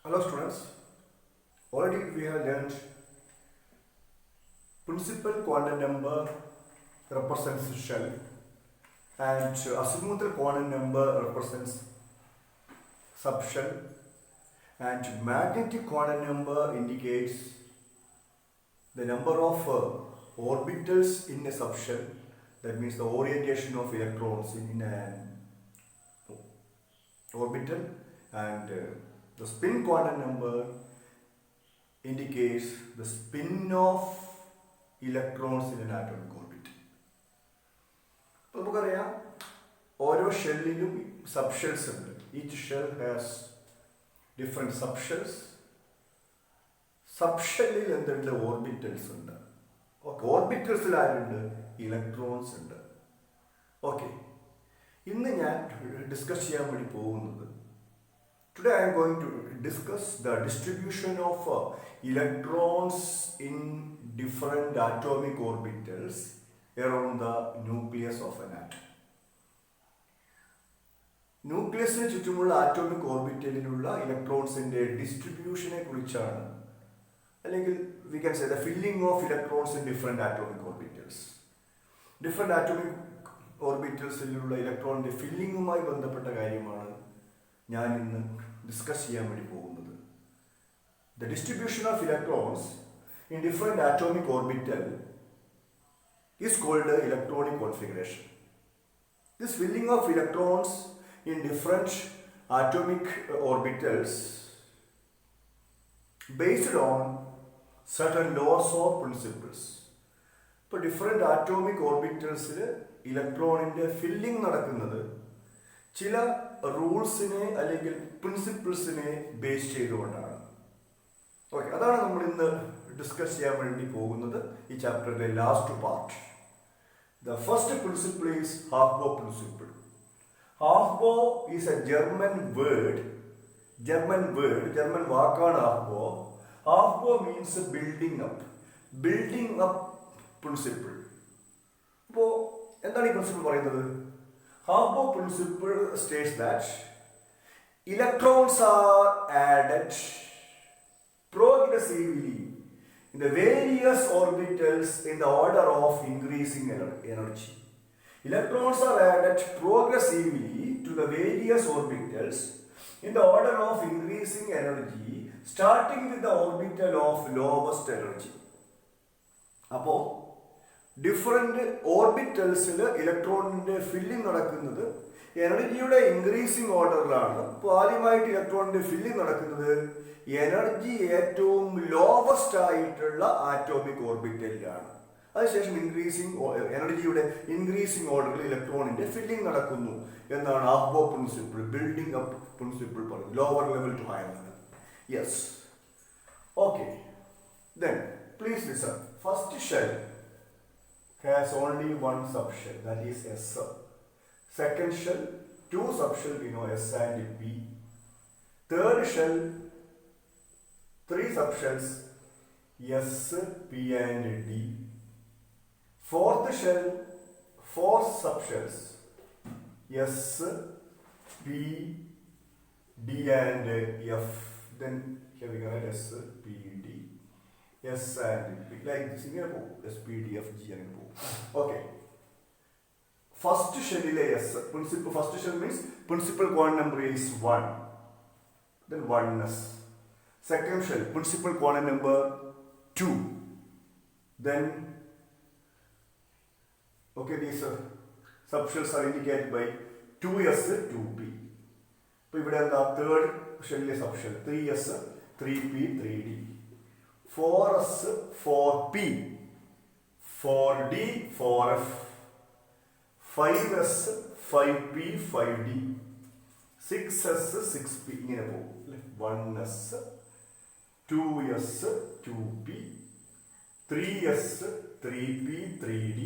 Hello students, already we have learned principal quantum number represents shell and azimuthal quantum number represents subshell and magnetic quantum number indicates the number of orbitals in a subshell, that means the orientation of electrons in an orbital, and the spin quantum number indicates the spin of electrons in an atomic orbit. അപ്പോൾ നമുക്കറിയാം ഓരോ ഷെല്ലിലും subshells ഉണ്ട്. Each shell has different subshells. സബ്ഷെല്ലിൽ എന്തുണ്ട്? Orbitals ഉണ്ട്. Okay, ഓർബിറ്റൽസിൽ ആരുണ്ട്? Electrons ഉണ്ട്. ഓക്കെ, ഇന്ന് ഞാൻ ഡിസ്കസ് ചെയ്യാൻ വേണ്ടി പോകുന്നത്, today I am going to discuss the distribution of electrons in different atomic orbitals around the nucleus of an atom. ന്യൂക്ലിയസിന് ചുറ്റുമുള്ള ആറ്റോമിക് ഓർബിറ്റലിലുള്ള ഇലക്ട്രോൺസിന്റെ ഡിസ്ട്രിബ്യൂഷനെ കുറിച്ചാണ്, അല്ലെങ്കിൽ we can say the filling of electrons in different atomic orbitals. Different atomic ഓർബിറ്റൽസിലുള്ള ഇലക്ട്രോണിന്റെ ഫില്ലിങ്ങുമായി ബന്ധപ്പെട്ട കാര്യമാണ് ഞാൻ ഇന്ന് ഡിസ്കസ് ചെയ്യാൻ വേണ്ടി പോകുന്നത്. The distribution of electrons in different atomic orbital is called electronic configuration. This filling of electrons in different atomic orbitals based on certain laws or principles. ഇപ്പോൾ ഡിഫറെൻ്റ് ആറ്റോമിക് ഓർബിറ്റൽസിൽ ഇലക്ട്രോണിൻ്റെ ഫില്ലിംഗ് നടക്കുന്നത് ചില റൂൾസിനെ അല്ലെങ്കിൽ പ്രിൻസിപ്പിൾസിനെ ബേസ് ചെയ്തുകൊണ്ടാണ്. Okay, അതാണ് നമ്മൾ ഇന്ന് discuss ചെയ്യാൻ വേണ്ടി പോകുന്നത് ഈ ചാപ്റ്ററിൻ്റെ last part. The first principle is Aufbau principle. Half-bow is a German വാക്കാണ് half-bow. Half-bow means building up principle. അപ്പോൾ എന്താണ് ഈ പ്രിൻസിപ്പിൾ പറയുന്നത്? Half-bow principle states that electrons are added progressively in the various orbitals in the order of increasing energy. Electrons are added progressively to the various orbitals in the order of increasing energy, starting with the orbital of lowest energy. അപ്പോൾ different ഓർബിറ്റൽസിൽ ഇലക്ട്രോണിൻ്റെ filling നടക്കുന്നത് എനർജിയുടെ increasing ഓർഡറിലാണ്. അപ്പോൾ ആദ്യമായിട്ട് ഇലക്ട്രോണിൻ്റെ filling നടക്കുന്നത് എനർജി ഏറ്റവും ലോവസ്റ്റ് ആയിട്ടുള്ള ആറ്റോമിക് ഓർബിറ്റലിലാണ്. അതിനുശേഷം എനർജിയുടെ ഇൻക്രീസിങ് ഓർഡറിൽ ഇലക്ട്രോണിന്റെ ഫില്ലിംഗ് നടക്കുന്നു എന്നാണ് aufbau principle, building up principle പറയുന്നത്. Lower level to higher level. Yes, okay. Then please listen. First shell has only one subshell, that is s. Second shell, two subshell, we know s and p. Third shell, three subshells, S, P and D. Fourth shell, four subshells, S, P, D and F. Then here we got S, P, D, S and P. Like this, S, P, D, F, G and O. Okay. First shell is S. Principal. First shell means principal quantum number is 1. Then oneness. Second shell, principal quantum number 2. Then okay, these subshells are indicated by 2s, 2p. അപ്പോൾ ഇവിടെ എന്താ? Third ഷെല്ലിലെ subshell 3s, 3p, 3d. 4s, 4p, 4d, 4f. 5s, 5p, 5d. 6s, 6p. ഇങ്ങനെ പോകും. 1s, 2s, 2p, 3s, 3p, 3d.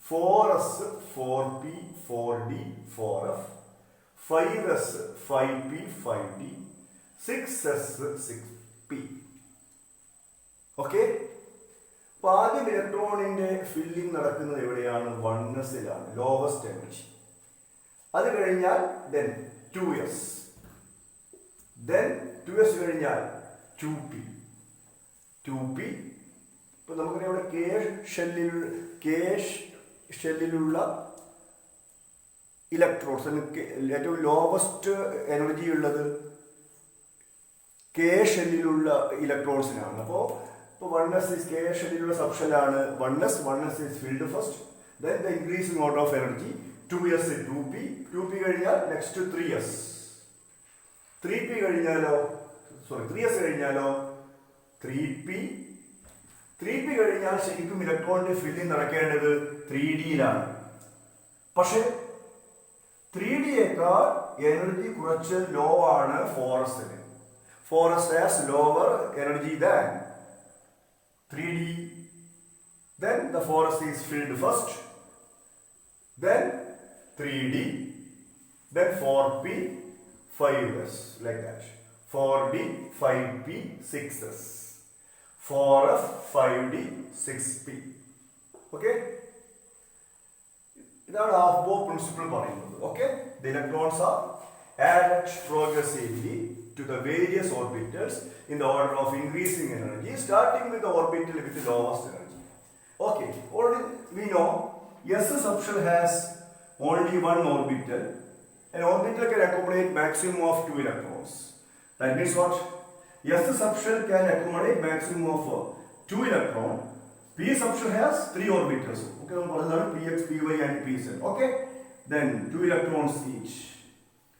4s, 4p, 4d, 4f. 5s, 5p, 5d. 6s, 6p. Okay, അപ്പോൾ ആദ്യം ഇലക്ട്രോണിന്റെ filling നടക്കുന്നത് എവിടെയാണ്? വൺനെസ്സിലാണ്, lowest energy. അത് കഴിഞ്ഞാൽ then 2s, then 2s കഴിഞ്ഞാൽ 2p. 2p. ഇപ്പോൾ നമുക്കറിയാം ഇവിടെ K ഷെല്ലിലുള്ള ഇലക്ട്രോൺസ് ഏറ്റവും ലോവസ്റ്റ് എനർജി ഉള്ളത് K ഷെല്ലിലുള്ള ഇലക്ട്രോൺസിനാണ്. അപ്പോൾ 1s is K ഷെല്ലിലുള്ള സബ്ഷെല്ലാണ് 1s. 1s is filled first. Then the increasing order of energy 2s 2p. 2p കഴിഞ്ഞാൽ നെക്സ്റ്റ് 3s. 3p കഴിഞ്ഞാലോ 3s കഴിഞ്ഞാലോ 3p. 3p കഴിഞ്ഞാൽ ശരിക്കും ഇലക്ട്രോണിന്റെ ഫില്ലിംഗ് നടക്കേണ്ടത് 3dയിലാണ്. പക്ഷെ 3dയേക്കാൾ എനർജി കുറച്ച് ലോ ആണ് 4sന്. 4s has lower energy than 3d. Then the 4s is filled first, then 3d, then 4p, 5s, like that. 4d, 5p, 6s. 4f, 5d, 6p. Okay? ഇതാണ് Aufbau principle പറയുന്നത്. Okay? The electrons are added progressively to the various orbitals in the order of increasing energy, starting with the orbital with the lowest energy. Okay, already we know S subshell has only one orbital. An orbital can accommodate maximum of 2 electrons. That means what? S subshell can accommodate maximum of 2 electrons. P subshell has 3 orbitals. Okay, Px, Py and Pz. Okay, then 2 electrons each.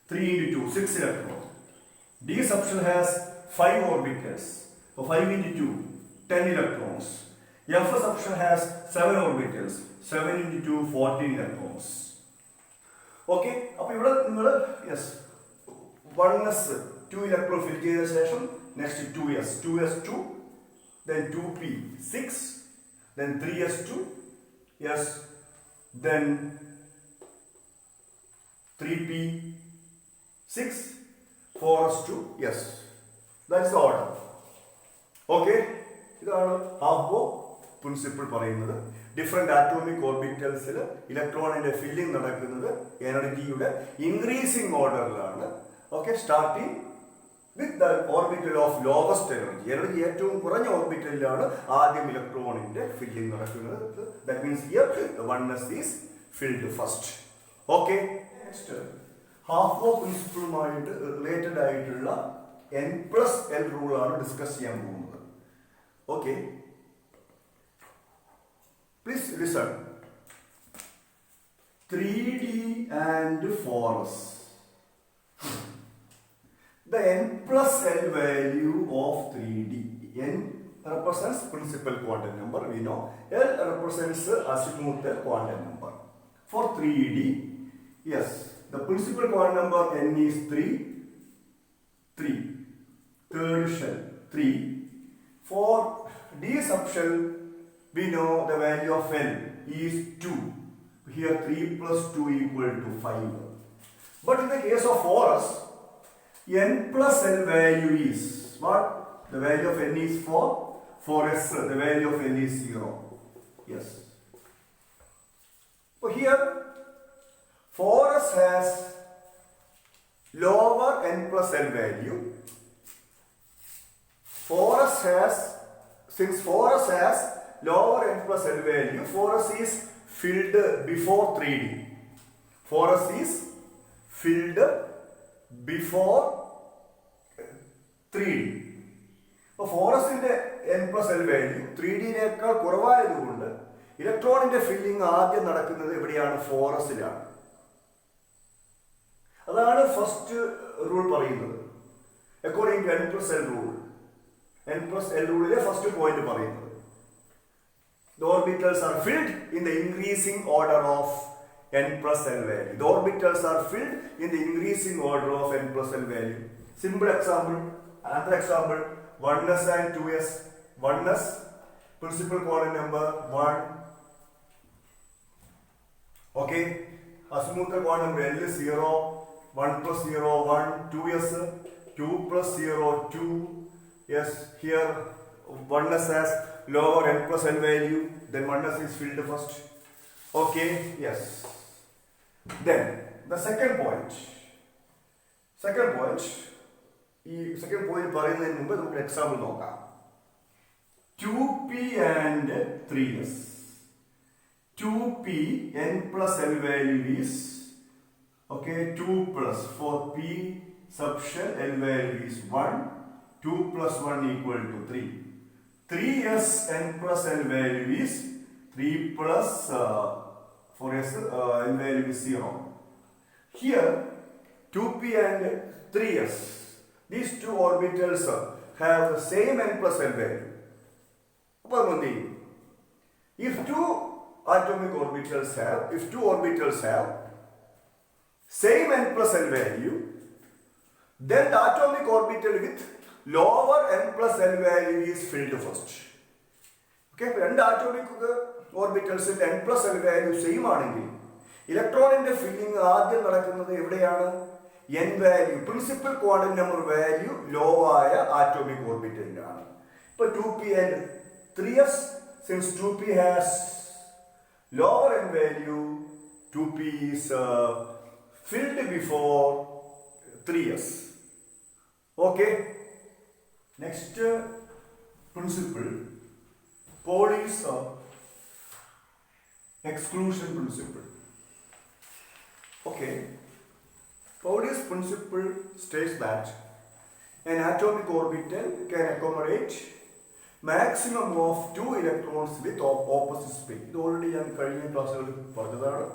3 into 2, 6 electrons. D subshell has 5 orbitals. So 5 into 2, 10 electrons. F subshell has 7 orbitals. 7 into 2, 14 electrons. Okay, അപ്പോൾ ഇവിടെ നിങ്ങൾ yes 1s 2 electron fill ചെയ്ത ശേഷം next 2s 2s2, then 2p 6, then 3s2, yes, then 3p 6, 4s2, yes, that's the order. Okay, ഇതാണ് Aufbau principle പറയുന്നത്. Different atomic ഓർബിറ്റൽസിൽ ഇലക്ട്രോണിന്റെ filling നടക്കുന്നത് എനർജിയുടെ ഇൻക്രീസിംഗ് ഓർഡറിലാണ്. Okay, starting with the orbital of lowest energy. Energy ഏറ്റവും കുറഞ്ഞ ഓർബിറ്റലിലാണ് ആദ്യം ഇലക്ട്രോണിന്റെ ഫില്ലിംഗ് നടക്കുന്നത്. That means here the 1s is filled first. Okay, next Aufbau പ്രിൻസിപ്പിളുമായിട്ട് റിലേറ്റഡ് ആയിട്ടുള്ള n+l റൂൾ ആണ് ഡിസ്കസ് ചെയ്യാൻ പോകുന്നത്. Okay, please listen. 3d and 4s. The n+l value of 3d. N represents principal quantum number, we know. L represents azimuthal quantum number. For 3d, yes, the principal quantum number n is 3. Third shell 3. For d subshell, we know the value of n is 2. Here 3 plus 2 equal to 5. But in the case of 4s, n+l value is what? The value of n is 4. 4s, the value of n is 0. Yes. So here 4s has lower n+l value. 4s has, since 4s has lower n+l value, 4s is filled before 3d. 4s is filled before 3d. അപ്പോൾ 4sന്റെ n+l value 3dനേക്കാൾ കുറവായതുകൊണ്ട് ഇലക്ട്രോണിന്റെ ഫില്ലിംഗ് ആദ്യം നടക്കുന്നത് എവിടെയാണ്? 4sലാണ്. അതാണ് first rule പറയുന്നത്. According to n+l rule, n+l റൂളിലെ ഫസ്റ്റ് പോയിന്റ് പറയുന്നത് the orbitals are filled in the increasing order of n+l value. The orbitals are filled in the increasing order of n+l value. Simple example, another example, 1s and 2s. 1s, principal quantum number 1. Okay, azimuthal quantum number L is 0. 1 plus 0, 1. 2s, 2 plus 0, 2. Yes, here 1s has lower n+l value, then 1s is filled first. Okay, yes. Then the second point ഈ second point പറയുന്നതിന് മുമ്പ് നമുക്ക് example നോക്കാം. 2p and 3s. 2p n plus l value is 2 plus for p subshell l value is 1. 2 plus 1 equal to 3. 3s n plus l value is 3 plus 4s l value is 0. Here 2p and 3s, these two orbitals have the same n plus l value. If two orbitals have same n plus l value, then the atomic orbital with lower n plus l value is filled first. രണ്ട് ആറ്റോമിക് ഓർബിറ്റൽസിന്റെ n plus l value same ആണെങ്കിൽ ഇലക്ട്രോണിന്റെ ഫില്ലിംഗ് ആദ്യം നടക്കുന്നത് എവിടെയാണ്? n value, principal quantum number value low ആയ ആറ്റോമിക് ഓർബിറ്റലിലാണ്. ഇപ്പൊ 2p and 3s, since 2p has lower n value, 2p is filled before 3s. Okay. Next principle, Pauli's exclusion principle. Okay. Pauli's principle states that an atomic orbital can accommodate maximum of 2 electrons with opposite spin. ഇത് already ഞാൻ കഴിഞ്ഞ ക്ലാസ്സുകളിൽ പറഞ്ഞതാണ്.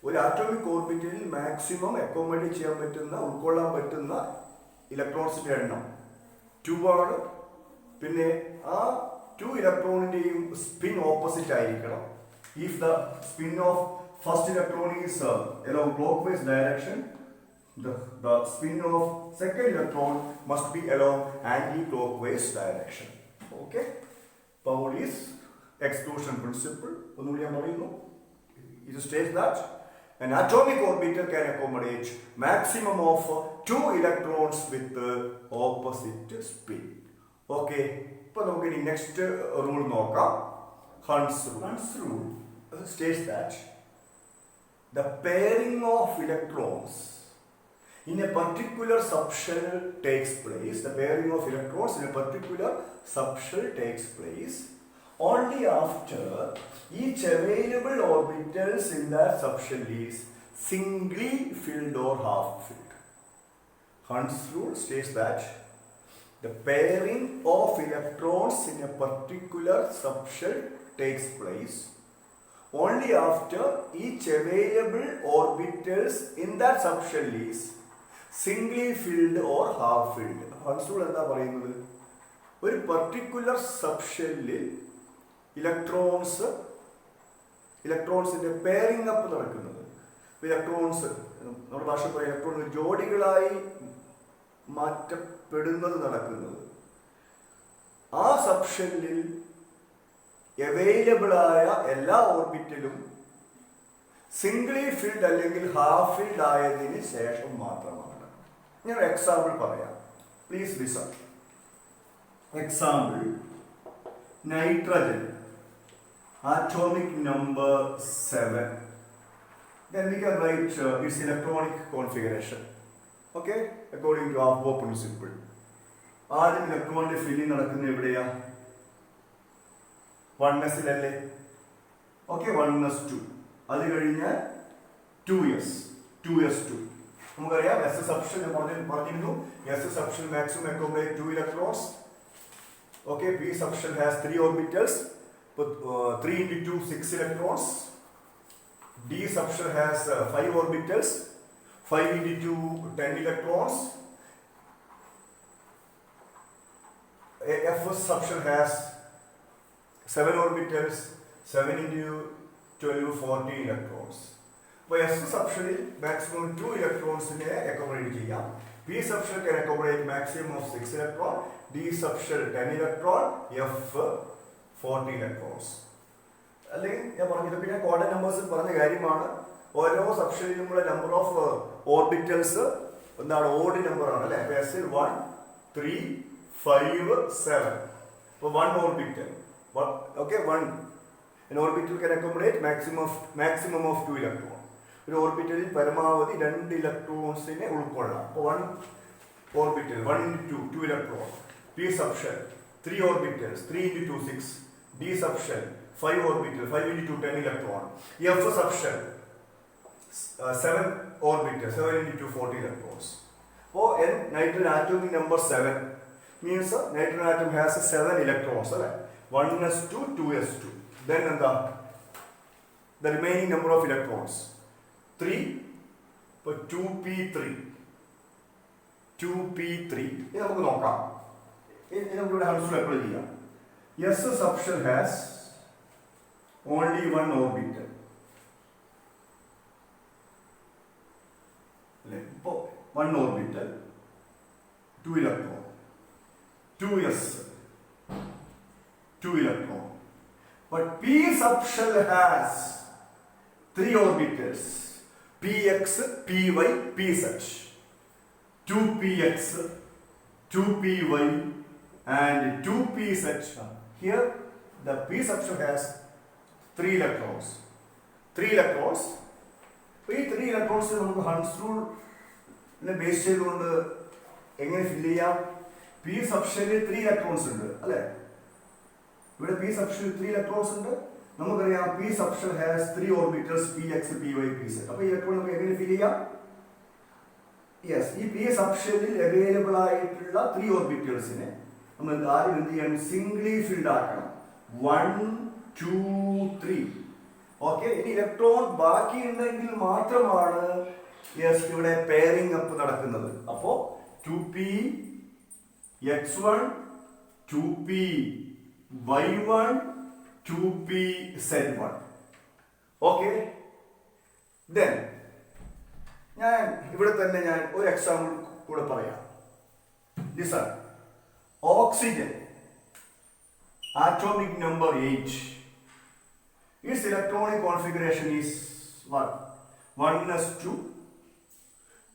ഒരു atomic ഓർബിറ്റലിൽ maximum accommodate ചെയ്യാൻ പറ്റുന്ന, ഉൾക്കൊള്ളാൻ പറ്റുന്ന ഇലക്ട്രോൺസിന്റെ എണ്ണം 2 ആണ്. പിന്നെ ആ 2 ഇലക്ട്രോണിന്റെയും സ്പിൻ ഓപ്പോസിറ്റ് ആയിരിക്കണം. If the spin of first electron is along clockwise direction, the spin of second electron must be along anti-clockwise direction. Okay? Pauli's exclusion principle. It states that an atomic orbital can accommodate maximum of 2 electrons with the opposite spin. Okay? Now we will next rule നോക്കാം. Hund's rule states that the pairing of electrons in a particular subshell takes place. The pairing of electrons in a particular subshell takes place only after each available orbitals in that subshell is singly filled or half filled. Hund's rule states that the pairing of electrons in a particular subshell takes place only after each available orbitals in that subshell is singly filled or half filled. Hund's rule എന്താ പറയുന്നത്? ഒരു particular സബ്ഷെല്ലിൽ ഇലക്ട്രോൺസിന്റെ pairing up നടക്കുന്നത്, electrons നമ്മുടെ ഭാഷ പറയുക electron ജോഡികളായി മാറ്റപ്പെടുന്നത് നടക്കുന്നത് ആ സബ്ഷെല്ലിൽ available ആയ എല്ലാ ഓർബിറ്റലും സിംഗിളി ഫിൽഡ് അല്ലെങ്കിൽ ഹാഫ് ഫിൽഡ് ആയതിന് ശേഷം മാത്രമാണ്. ഞാൻ ഒരു എക്സാമ്പിൾ പറയാം. Please listen. Example, nitrogen atomic number 7. Then we can write its electronic configuration. Okay, according to our Bohr principle. ആദ്യം ഇലക്ട്രോണിന്റെ ഫില്ലിംഗ് നടക്കുന്നത് എവിടെയാ? 1s-ലല്ലേ? Okay, 1s2. അത് കഴിഞ്ഞാൽ 2s2. നമുക്കറിയാം എസ് സബ്ഷെൽ പറഞ്ഞിരുന്നു. S subshell maximum accommodate 2 electrons. Okay, P subshell has 3 orbitals. 3 into 2, 6 electrons. D subshell has 5 orbitals. 5 into 2, 10 electrons. F subshell has 7 orbitals. 7 into 12, 14 electrons. So S subshell maximum 2 electrons in accommodate. P subshell can accommodate maximum of 6 electrons. D subshell 10 electron. F 40 electrons. അല്ലെങ്കിൽ ഞാൻ പറഞ്ഞത് പിന്നെ quantum നമ്പേഴ്സിൽ പറഞ്ഞ കാര്യമാണ്. ഓരോ സബ്ഷെല്ലിലുമുള്ള number of orbitals എന്താണ്? Odd number ആണ് അല്ലെ? എസ് 1, 3, 5, 7. അപ്പോൾ 1 orbital. Okay, 1 orbital can accommodate maximum of 2 electron. ഒരു ഓർബിറ്റലിൽ പരമാവധി 2 ഇലക്ട്രോൺസിനെ ഉൾക്കൊള്ളാം. അപ്പോൾ orbital, 1 into 2, 2 electron. P subshell, 3 orbitals, 3 into 2, 6. D subshell, 5 orbital, 5 into 2, 10 electron. F subshell, 7 orbitals, 7 into 2, 40 electrons. So, nitrogen atomic number 7 means nitrogen atom has 7 electrons. 1s2, 2s2. Then the remaining number of electrons, 3, but 2p3. 2p3. ഇത് നമുക്ക് നോക്കാം. നമുക്ക് ഇവിടെ Hund's rule apply ചെയ്യാം. S subshell has only one orbital. ഇപ്പോൾ 1 orbital, 2 electron, 2s, 2 electron. But P subshell has 3 orbitals, px, py, pz. 2px, 2py, and 2pz. Here, the P subshell has 3 electrons. 3 electrons. These 3 electrons നമുക്ക് Hund's റൂളിനെ base ചെയ്തുകൊണ്ട് എങ്ങനെ fill ചെയ്യാം? P subshell 3 electrons ഉണ്ട് അല്ലേ? ഇവിടെ P subshell 3 electrons ഉണ്ട്. നമുക്കറിയാം P subshell has 3 orbitals, px, py, pz. അപ്പോൾ ഈ ഇലക്ട്രോൺ നമുക്ക് എങ്ങനെ ഫില്ല് ചെയ്യാം? യെസ്, ഈ P subshellൽ അവൈലബിൾ ആയിട്ടുള്ള 3 ഓർബിറ്റൽസിനെ നമ്മൾ ആദ്യം എന്ത് ചെയ്യണം? സിംഗ്ലി ഫിൽഡ് ആക്കണം. 1, 2, 3. ഓക്കെ, ഇനി ഇലക്ട്രോൺ ബാക്കി ഉണ്ടെങ്കിൽ മാത്രമാണ് യെസ് ഇവിടെ പെയറിംഗ് അപ്പ് നടക്കുന്നത്. അപ്പോൾ 2p x1, 2p y1, 2p z1. Okay, then ഞാൻ ഇവിടെ തന്നെ ഞാൻ ഒരു എക്സാമ്പിൾ കൂടെ പറയാം. Listen, oxygen atomic number 8. Its electronic configuration is what? 1s2,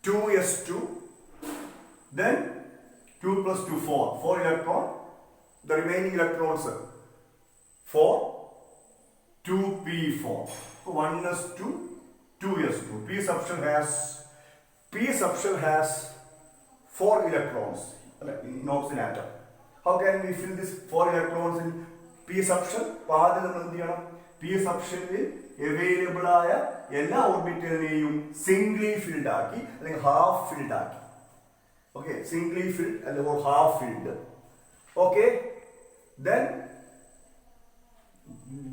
2s2, then 2 plus 2, 4. 4 electron. The remaining electrons 4, 2p4. 1s2, 2s2. P subshell has 4 electrons in oxygen atom. How can we fill this 4 electrons in P subshell? ആദ്യം നമ്മൾ എന്ത് ചെയ്യണം? P subshellൽ available ആയ എല്ലാ ഓർബിറ്റലിനെയും Zwingli filled ആക്കി അല്ലെങ്കിൽ half filled ആക്കി. Okay, Zwingli filled അല്ലെങ്കിൽ half filled. Okay, then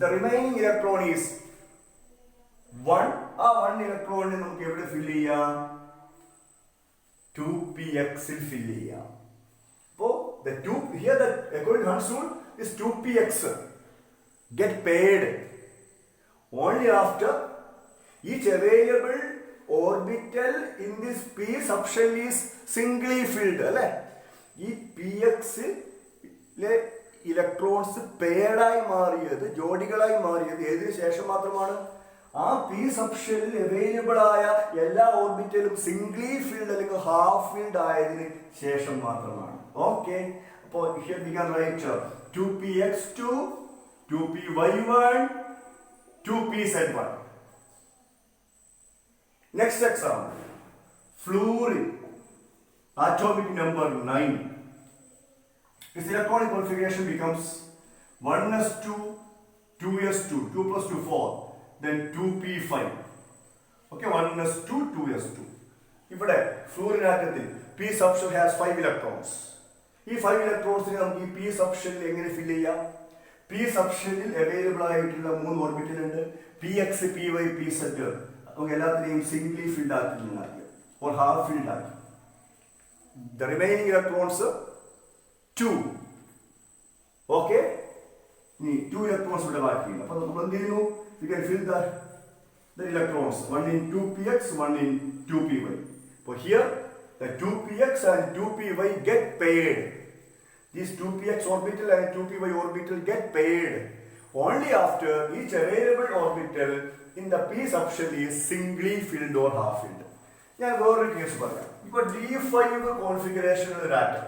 the remaining electron is 1. ആ 1 ഇലക്ട്രോണിനെ നമുക്ക് എവിടെ ഫില്ല് ചെയ്യാം? 2px ൽ ഫില്ല് ചെയ്യാം. അപ്പോൾ the 2 here that according to Hund's rule is 2px get paired only after each available orbital in this P subshell is singly filled. അല്ലേ, ഈ px ലെ ഇലക്ട്രോൺസ് പെയർഡായി മാറിയത്, ജോഡികളായി മാറിയത് ഏതിനു ശേഷം മാത്രമാണ്? ആ P subshell അവൈലബിൾ ആയ എല്ലാ ഓർബിറ്റലും സിംഗ്ലി ഫിൽഡ് അല്ലെങ്കിൽ ഹാഫ് ഫിൽഡ് ആയതിനു ശേഷം മാത്രമാണ്. ഓക്കെ, അപ്പോൾ here we can write 2px2, 2py1, 2pz1. Next example, fluorine atomic number 9. Its electronic configuration becomes 1s2, 2s2, 2 plus 2, 4, then 2p5. Okay, 1s2, 2s2. ഇവിടെ fluorine ആറ്റത്തിൽ P subshell has 5 electrons. ഈ 5 ഇലക്ട്രോൺസിനെ നമുക്ക് ഈ P subshell എങ്ങനെ fill ചെയ്യാം? P subshellൽ available ആയിട്ടുള്ള 3 orbital ഉണ്ട്. px, py, pz. നമുക്ക് എല്ലാത്തിനെയും സിംഗ്ലി ഫിൽഡ് ആക്കി or ഹാഫ് ഫിൽഡ് ആക്കി. The remaining electrons 2. ഓക്കെ, ഇനി 2 ഇലക്ട്രോൺസ് ഇവിടെ ബാക്കിയുണ്ട്. അപ്പോൾ നമ്മൾ എന്ത് ചെയ്യുന്നു? We can fill the electrons, 1 in 2px, 1 in 2py. So here the 2px and 2py get paired. These 2px orbital and 2py orbital get paired only after each available orbital in the P subshell is singly filled or half filled. ഞാൻ വേറൊരു case പറയാം. ഇപ്പോൾ D5 കോൺഫിഗറേഷനുള്ള ഒരു atom.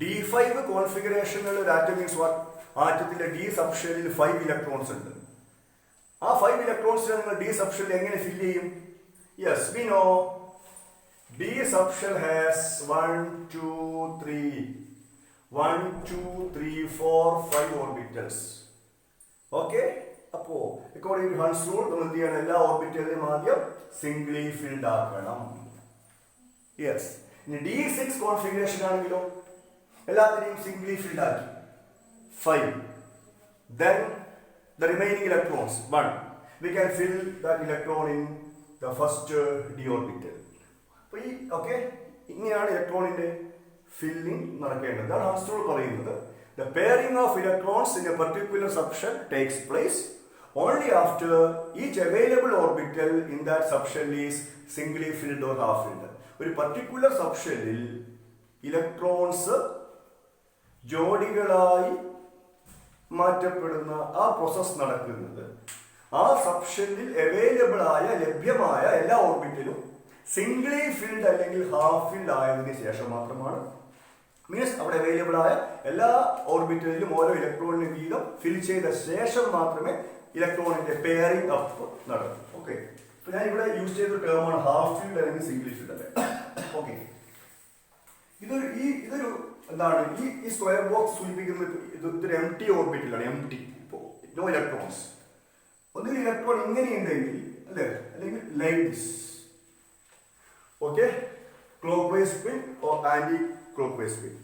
D5 കോൺഫിഗറേഷനുള്ള ഒരു ആറ്റം means what? ആറ്റത്തിന്റെ D subshellൽ 5 ഇലക്ട്രോൺസ് ഉണ്ട്. ആ 5 ഇലക്ട്രോൺസിനെ നിങ്ങൾ D subshell എങ്ങനെ ഫില്ല് ചെയ്യും? Yes, we know D subshell has 1, 2, 3, 1, 2, 3, 4, 5 orbitals. Okay? According to Hund's rule, we will all orbitals singly filled. Yes. In D6 configuration, singly filled. 5. Then the remaining electrons, 1. We can fill that electron in the first d orbital. Okay? ഇങ്ങനെയാണ് ഇലക്ട്രോണിന്റെ filling നടക്കേണ്ടത്. അതാണ് Hund's rule പറയുന്നത്. The pairing of electrons in a particular subshell takes place only after each available orbital in that subshell is singly filled or half filled. ഒരു particular subshellil electrons ജോഡികളായി മാറ്റപ്പെടുന്ന ആ process നടക്കുന്നത് ആ സബ്ഷെല്ലിൽ available ആയ ലഭ്യമായ എല്ലാ ഓർബിറ്റലും സിംഗിളി filled അല്ലെങ്കിൽ half filled ആയതിനു ശേഷം മാത്രമാണ്. മീൻസ് അവിടെ അവൈലബിൾ ആയ എല്ലാ ഓർബിറ്റലിലും ഓരോ ഇലക്ട്രോണിന് വീതം ഫിൽ ചെയ്ത ശേഷം മാത്രമേ ഇലക്ട്രോണിന്റെ പെയറിംഗ് അപ്പ് നടക്കൂ. ഓക്കെ, അപ്പൊ ഞാൻ ഇവിടെ യൂസ് ചെയ്ത ടേമാണ് ഹാഫ് ഫിൽഡ് അല്ലെങ്കിൽ സിംഗിളി ഫിൽഡ് അല്ലേ. ഓക്കെ, ഇതൊരു എന്താണ് ഈ സ്ക്വയർ ബോക്സ് സൂചിപ്പിക്കുന്നത്? ഇതൊരു എം ടി ഓർബിറ്റിലാണ്. എം ടി, ഇപ്പോൾ നോ ഇലക്ട്രോൺസ്. ഒന്നുകിൽ ഇലക്ട്രോൺ ഇങ്ങനെയുണ്ടെങ്കിൽ അല്ലേ, അല്ലെങ്കിൽ like this. Okay, clock vice spin or anti clock vice spin.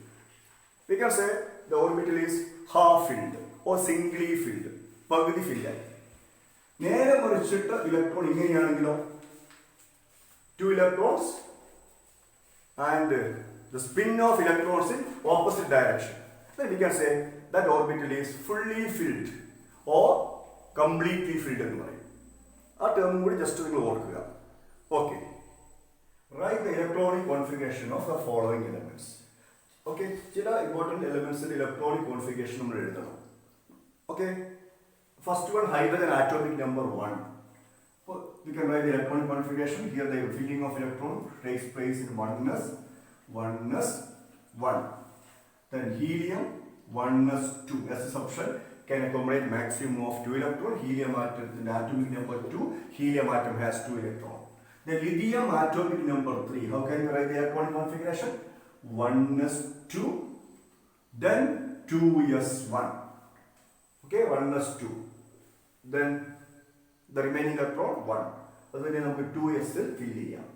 We can say the orbital is half filled or singly filled, പകുതി ഫില്ലായി. നേരെ മറിച്ചിട്ട് electron ഇങ്ങനെയാണെങ്കിലോ, 2 electrons and the spin of electrons in opposite direction. Then we can say that orbital is fully filled or completely filled എന്ന് പറയും. ആ term കൂടി just നിങ്ങൾ ഓർക്കുക. Okay, write the electronic configuration of the following elements. Okay, ചില important എലിമെന്റ്സിന്റെ electronic configuration നമ്മൾ എഴുതണം. Okay, first one hydrogen atomic number 1. We can write the electronic configuration. Here the filling of electron takes place in 1s 1. Then helium 1s2 as a subshell can accommodate maximum of 2 electrons. Helium atom in atomic number 2, helium atom has 2 electrons. Then lithium atomic number 3. How can you write the electronic configuration? 1s2, then 2s1. Okay, 1s2. Then the remaining electron 1. അതുപോലെ നമുക്ക് 2s ഫിൽ ചെയ്യാം.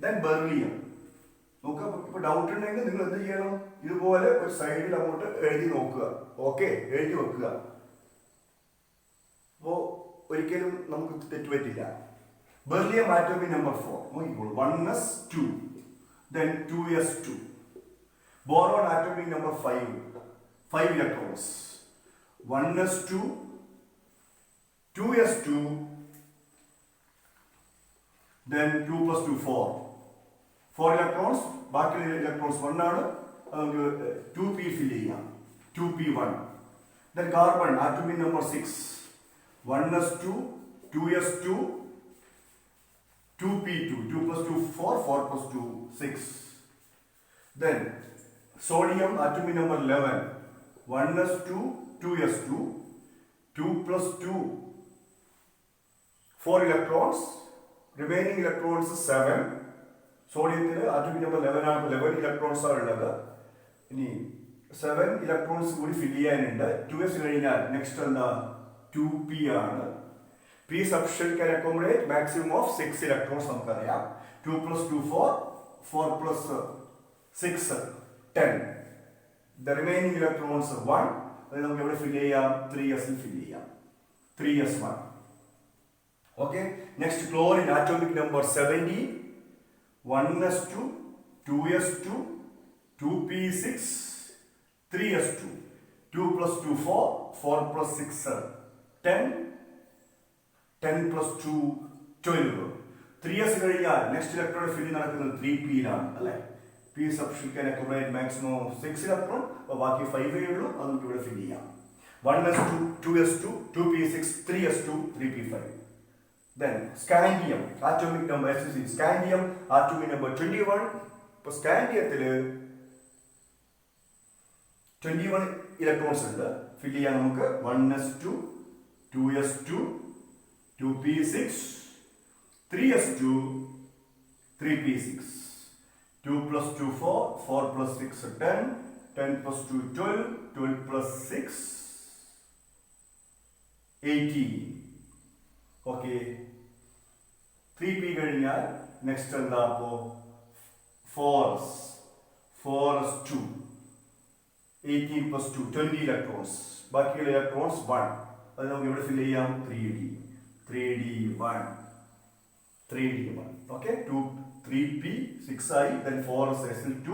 Then beryllium. നോക്കുക, ഇപ്പോൾ doubt ഉണ്ടെങ്കിൽ നിങ്ങൾ എന്ത് ചെയ്യണം? ഇതുപോലെ ഒരു സൈഡിൽ അങ്ങോട്ട് എഴുതി നോക്കുക. ഓക്കെ, എഴുതി വെക്കുക. അപ്പോൾ ഒരിക്കലും നമുക്ക് തെറ്റുപറ്റില്ല. ബെർലിയം ആറ്റോമിക് നമ്പർ 4 നോക്കിക്കോളൂ, 1s2, then 2s2. Boron atomic number 5 electrons, 1s2, 2s2, then 2 plus 2 4 electrons. ബാക്കിയുള്ള ഇലക്ട്രോൺസ് 1 ആണ്. നമുക്ക് 2p ഫിൽ ചെയ്യാം, 2p1. then carbon atomic number 6, 1s2, 2s2, 2p2, 2 plus 2 4 plus 2 6. then sodium atomic number 11, 1s2, 2s2, 2 plus 2 4 electrons, remaining electrons 7. സോഡിയത്തിൽ atomic number 11 ആണ്. 11 electrons ആണ് ഉള്ളത്. ഇനി 7 electrons കൂടി ഫിൽ ചെയ്യാനുണ്ട്. 2s കഴിഞ്ഞാൽ നെക്സ്റ്റ് എന്താ, 2p ആണ്. p subshell can accommodate maximum of 6 electrons. നമുക്കറിയാം 2 plus 2 4 plus 6 10. the remaining electrons 1. അത് നമുക്ക് എവിടെ ഫിൽ ചെയ്യാം? 3s ഫിൽ ചെയ്യാം, 3s1. Okay, next chlorine atomic number 17, 1s2, 2s2, 2p6, 3s2, 2 plus 2 4 plus 6 10, 10 plus 2 12. 3s കഴിഞ്ഞാൽ നെക്സ്റ്റ് ഇലക്ട്രോൺ ഫില്ലിംഗ് നടക്കുന്നത് 3p യിലാണ് അല്ലേ. p subshell can accommodate maximum of 6 electron. അപ്പോൾ ബാക്കി 5 ഉള്ളൂ, അത് നമുക്ക് ഇവിടെ ഫിൽ ചെയ്യാം. 1s2, 2s2, 2p6, 3s2, 3p5. then scandium atomic number scandium atomic number 21. ഇപ്പോൾ സ്കാൻഡിയത്തിൽ 21 ഇലക്ട്രോൺസ് ഉണ്ട്. ഫിൽ ചെയ്യാൻ നമുക്ക് 1s2, 2s2, 2p6, 3s2, 3p6. 2 plus 2 4, 4 plus 6 10, 10 plus 2 12, 12 plus 6 18. Okay 3p കഴിഞ്ഞാൽ നെക്സ്റ്റ് എന്താ അപ്പോൾ 4s 2, 18 plus 2 20 ഇലക്ട്രോൺസ്. ബാക്കിയുള്ള ഇലക്ട്രോൺസ് 1. അത് നമുക്ക് ഇവിടെ ഫിൽ ചെയ്യാം 3d1. ഓക്കെ 3p 6 ആയി, then 4s2,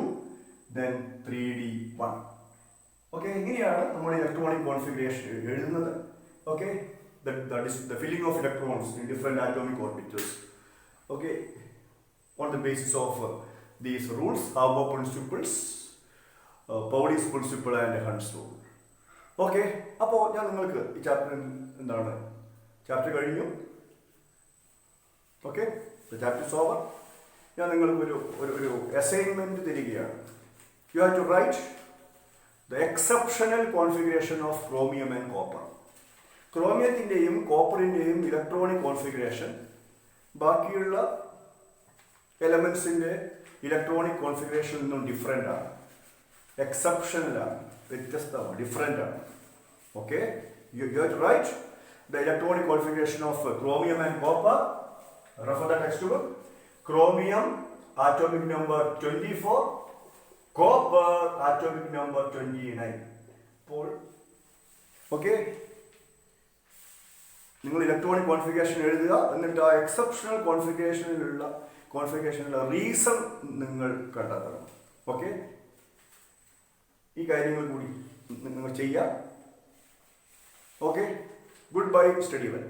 then 3d1. Okay ഇങ്ങനെയാണ് നമ്മൾ ഇലക്ട്രോണിക് കോൺഫിഗറേഷൻ എഴുതുന്നത്. Okay that is the filling of electrons in different atomic orbitals. Okay, on the basis of these rules, Haber principles, Pauli's principle and Hund's rule. Okay അപ്പോൾ ഞാൻ നിങ്ങൾക്ക് ഈ chapter എന്താണ് chapter കഴിഞ്ഞു. Okay chapter is over. ഞാൻ നിങ്ങൾക്ക് ഒരു assignment തരികയാണ്. You have to write the exceptional configuration of chromium and copper. ക്രോമിയത്തിൻ്റെയും കോപ്പറിൻ്റെയും ഇലക്ട്രോണിക് കോൺഫിഗറേഷൻ ബാക്കിയുള്ള എലമെൻസിൻ്റെ ഇലക്ട്രോണിക് കോൺഫിഗറേഷനിൽ നിന്നും ഡിഫറെൻ്റ് ആണ്, എക്സെപ്ഷണലാണ്, വ്യത്യസ്തമാണ്, ഡിഫറെൻ്റ് ആണ്. Okay you have to write the electronic configuration of chromium and copper. Refer the textbook. Chromium atomic number 24, copper atomic number 29. അപ്പോൾ okay നിങ്ങൾ ഇലക്ട്രോണിക് കോൺഫിഗറേഷൻ എഴുതുക, എന്നിട്ട് ആ എക്സെപ്ഷണൽ കോൺഫിഗറേഷനുള്ള റീസൺ നിങ്ങൾ കണ്ടെത്തണം. ഓക്കെ ഈ കാര്യങ്ങൾ കൂടി നിങ്ങൾ ചെയ്യുക. Okay good bye, study well.